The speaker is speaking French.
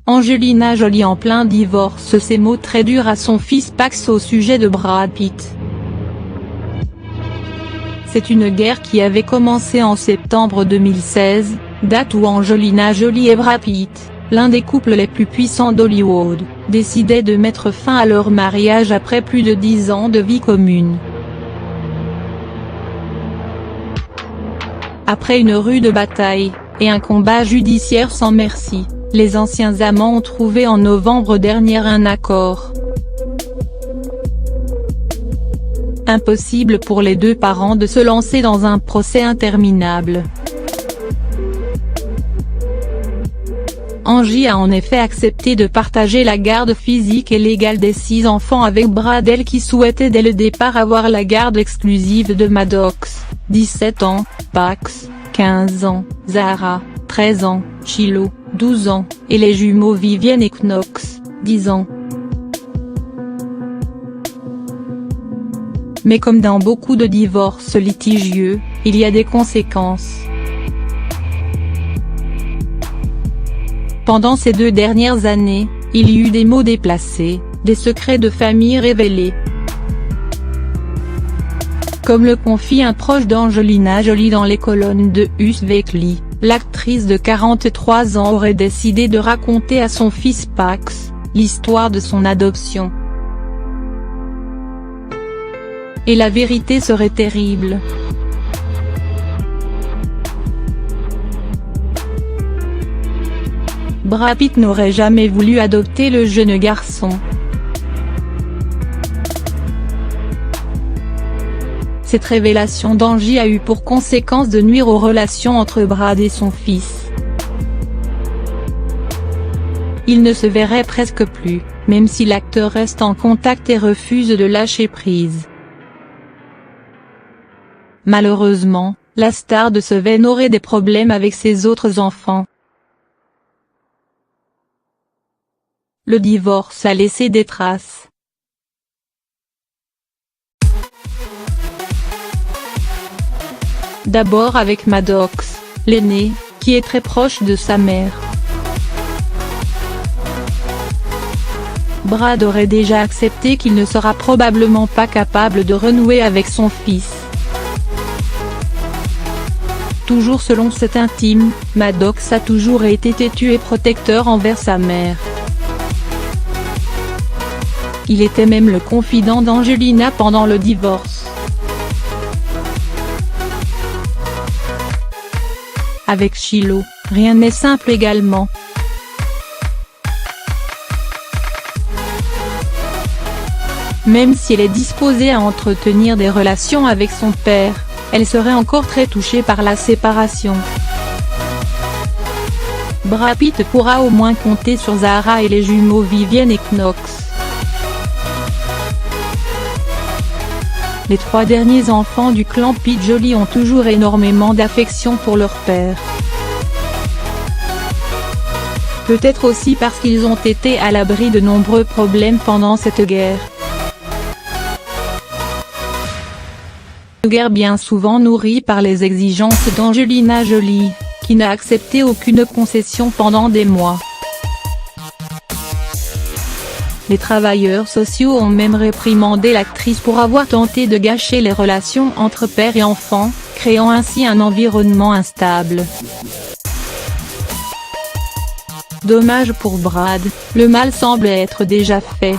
Angelina Jolie en plein divorce, ces mots très durs à son fils Pax au sujet de Brad Pitt. C'est une guerre qui avait commencé en septembre 2016, date où Angelina Jolie et Brad Pitt, l'un des couples les plus puissants d'Hollywood, décidaient de mettre fin à leur mariage après plus de 10 ans de vie commune. Après une rude bataille, et un combat judiciaire sans merci, les anciens amants ont trouvé en novembre dernier un accord. Impossible pour les deux parents de se lancer dans un procès interminable. Angie a en effet accepté de partager la garde physique et légale des 6 enfants avec Brad, elle qui souhaitait dès le départ avoir la garde exclusive de Maddox, 17 ans, Pax, 15 ans, Zahara, 13 ans, Shiloh, 12 ans, et les jumeaux Vivienne et Knox, 10 ans. Mais comme dans beaucoup de divorces litigieux, il y a des conséquences. Pendant ces 2 dernières années, il y eut des mots déplacés, des secrets de famille révélés. Comme le confie un proche d'Angelina Jolie dans les colonnes de Us Weekly, l'actrice de 43 ans aurait décidé de raconter à son fils Pax, l'histoire de son adoption. Et la vérité serait terrible. Brad Pitt n'aurait jamais voulu adopter le jeune garçon. Cette révélation d'Angie a eu pour conséquence de nuire aux relations entre Brad et son fils. Ils ne se verraient presque plus, même si l'acteur reste en contact et refuse de lâcher prise. Malheureusement, la star de ce veine aurait des problèmes avec ses autres enfants. Le divorce a laissé des traces. D'abord avec Maddox, l'aîné, qui est très proche de sa mère. Brad aurait déjà accepté qu'il ne sera probablement pas capable de renouer avec son fils. Toujours selon cet intime, Maddox a toujours été têtu et protecteur envers sa mère. Il était même le confident d'Angelina pendant le divorce. Avec Shiloh, rien n'est simple également. Même si elle est disposée à entretenir des relations avec son père, elle serait encore très touchée par la séparation. Brad Pitt pourra au moins compter sur Zahara et les jumeaux Vivienne et Knox. Les 3 derniers enfants du clan Pitt Jolie ont toujours énormément d'affection pour leur père. Peut-être aussi parce qu'ils ont été à l'abri de nombreux problèmes pendant cette guerre. Une guerre bien souvent nourrie par les exigences d'Angelina Jolie, qui n'a accepté aucune concession pendant des mois. Les travailleurs sociaux ont même réprimandé l'actrice pour avoir tenté de gâcher les relations entre père et enfant, créant ainsi un environnement instable. Dommage pour Brad, le mal semble être déjà fait.